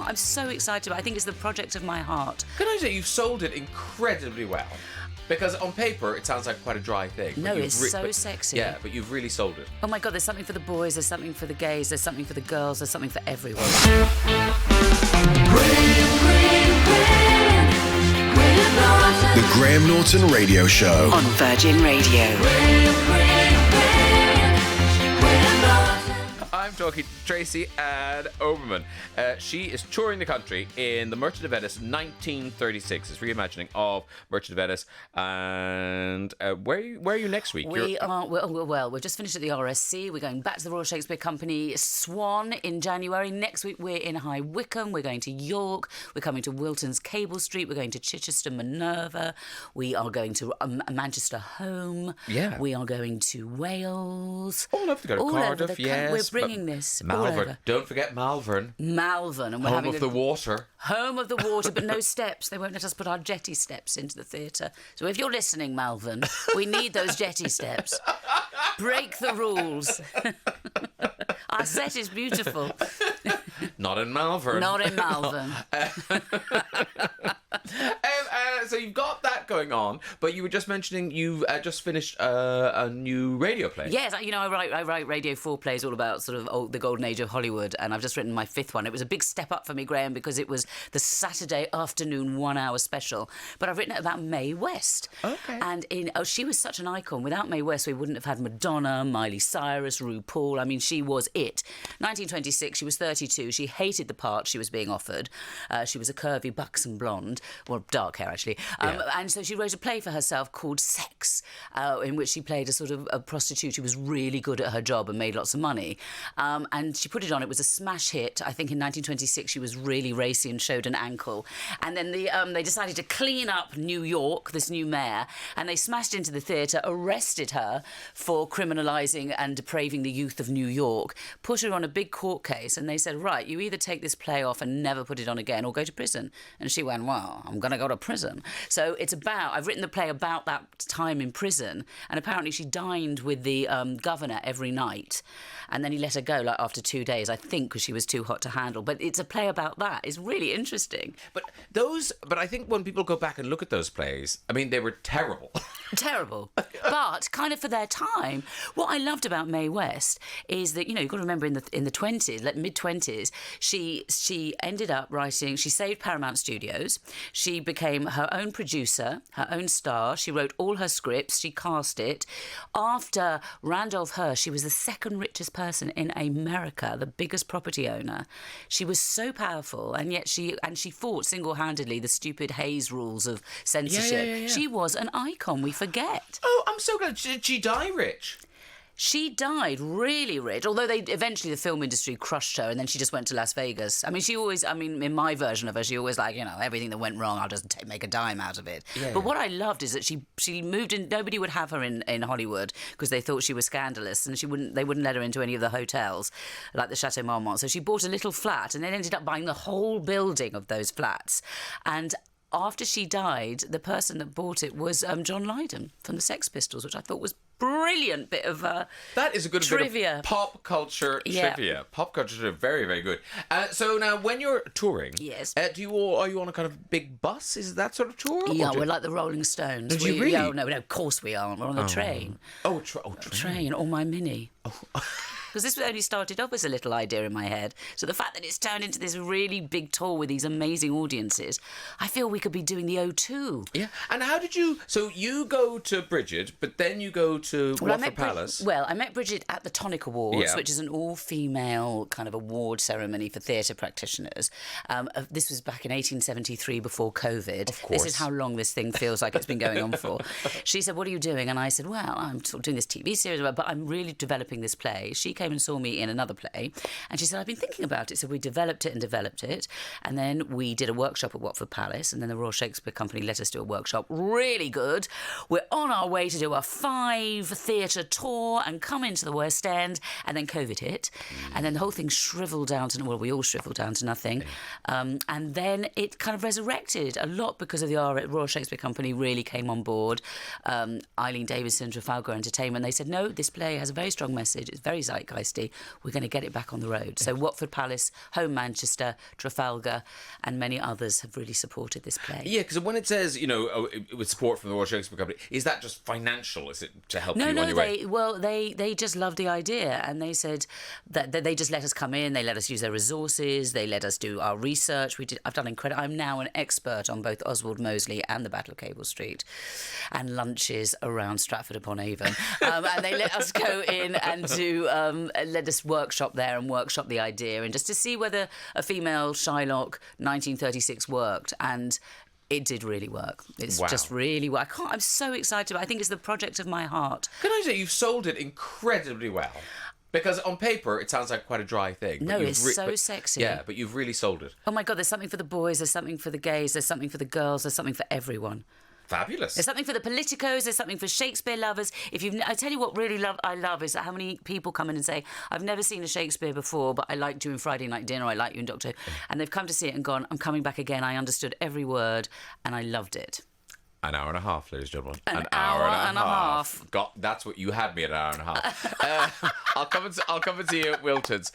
I'm so excited about it. I think it's the project of my heart. Can I say, you've sold it incredibly well. Because on paper, it sounds like quite a dry thing. No, it's so sexy. Yeah, but you've really sold it. Oh my God, there's something for the boys, there's something for the gays, there's something for the girls, there's something for everyone. The Graham Norton Radio Show on Virgin Radio. I'm talking to Tracy-Ann Oberman. She is touring the country in The Merchant of Venice 1936. It's reimagining of Merchant of Venice. And where are you next week? We're just finished at the RSC. We're going back to the Royal Shakespeare Company Swan in January. Next week we're in High Wycombe. We're going to York. We're coming to Wilton's Cable Street. We're going to Chichester Minerva. We are going to Manchester Home. Yeah. We are going to Wales. Oh, love to go to Cardiff, yes. We're bringing this Malvern. Don't forget Malvern. Malvern. And we're Home of the water. Home of the water, but no steps. They won't let us put our jetty steps into the theatre. So if you're listening, Malvern, we need those jetty steps. Break the rules. Our set is beautiful. Not in Malvern. Not in Malvern. So you've got that going on, but you were just mentioning you've just finished a new radio play. Yes, I write Radio 4 plays all about sort of the golden age of Hollywood, and I've just written my 5th one. It was a big step up for me, Graham, because it was the Saturday afternoon 1-hour special. But I've written it about Mae West. Okay. And she was such an icon. Without Mae West, we wouldn't have had Madonna, Miley Cyrus, RuPaul. I mean, she was it. 1926, she was 32. She hated the part she was being offered. She was a curvy, buxom blonde, well, dark hair, actually. And so she wrote a play for herself called Sex, in which she played a sort of a prostitute who was really good at her job and made lots of money. And she put it on. It was a smash hit. I think in 1926 she was really racy and showed an ankle. And then they decided to clean up New York, this new mayor, and they smashed into the theatre, arrested her for criminalising and depraving the youth of New York, put her on a big court case, and they said, right, you either take this play off and never put it on again or go to prison. And she went, well, I'm going to go to prison. So I've written the play about that time in prison, and apparently she dined with the governor every night, and then he let her go after 2 days, I think, because she was too hot to handle. But it's a play about that. It's really interesting. But I think when people go back and look at those plays, I mean, they were terrible. Terrible. But kind of for their time. What I loved about Mae West is that, you've got to remember in the 20s, like mid-20s, she ended up writing, she saved Paramount Studios. She became her own producer, her own star. She wrote all her scripts. She cast it. After Randolph Hearst, she was the second richest person in America, the biggest property owner. She was so powerful, and yet she fought single-handedly the stupid Hayes rules of censorship. Yeah. She was an icon, we forget. Oh, I'm so glad. Did she die rich? She died really rich, although eventually the film industry crushed her, and then she just went to Las Vegas. I mean, in my version of her, she always everything that went wrong, I'll just make a dime out of it. Yeah. But what I loved is that she moved in. Nobody would have her in Hollywood because they thought she was scandalous, and they wouldn't let her into any of the hotels, like the Chateau Marmont. So she bought a little flat, and then ended up buying the whole building of those flats. And after she died, the person that bought it was John Lydon from the Sex Pistols, which I thought was brilliant bit of that is a good trivia. Bit of pop culture trivia. Pop culture trivia, very, very good. So now, when you're touring, yes, are you on a kind of big bus? Is that sort of tour? Yeah, we're like the Rolling Stones. Did you really? No, of course we aren't. We're on the train. Train or my Mini. Because this only started off as a little idea in my head. So the fact that it's turned into this really big tour with these amazing audiences, I feel we could be doing the O2. Yeah. And how did you... So you go to Bridget, but then you go to Watford Palace. I met Bridget at the Tonic Awards, which is an all-female kind of award ceremony for theatre practitioners. This was back in 1873 before COVID. Of course. This is how long this thing feels like it's been going on for. She said, what are you doing? And I said, well, I'm sort of doing this TV series, but I'm really developing this play. She came and saw me in another play, and she said, I've been thinking about it. So we developed it, and then we did a workshop at Watford Palace, and then the Royal Shakespeare Company let us do a workshop. Really good. We're on our way to do a 5-theatre tour and come into the West End, and then COVID hit, and then the whole thing shriveled down to, we all shriveled down to nothing. And then it kind of resurrected a lot because of the Royal Shakespeare Company really came on board. Eileen Davidson, Trafalgar Entertainment, they said, no, this play has a very strong message. It's very zeitgeist. zeitgeisty. We're going to get it back on the road. So Watford Palace, Home Manchester, Trafalgar, and many others have really supported this play. Yeah, because when it says, with support from the Royal Shakespeare Company, is that just financial? Is it to help you on your way? They just loved the idea, and they said that they just let us come in, they let us use their resources, they let us do our research. I've done incredible. I'm now an expert on both Oswald Mosley and the Battle of Cable Street, and lunches around Stratford-upon-Avon. And they let us go in and let us workshop there and workshop the idea, and just to see whether a female Shylock 1936 worked. And it did really work. It's just really well. I'm so excited. I think it's the project of my heart. Can I say, you've sold it incredibly well. Because on paper, it sounds like quite a dry thing. No, it's so sexy. Yeah, but you've really sold it. Oh my God, there's something for the boys, there's something for the gays, there's something for the girls, there's something for everyone. Fabulous. There's something for the politicos, there's something for Shakespeare lovers. I tell you what I love is how many people come in and say, I've never seen a Shakespeare before, but I liked you in Friday Night Dinner, I liked you in Doctor Who. And they've come to see it and gone, I'm coming back again, I understood every word and I loved it. An hour and a half, ladies and gentlemen. An hour and a half. That's what you had me at an hour and a half. I'll come and see you at Wilton's.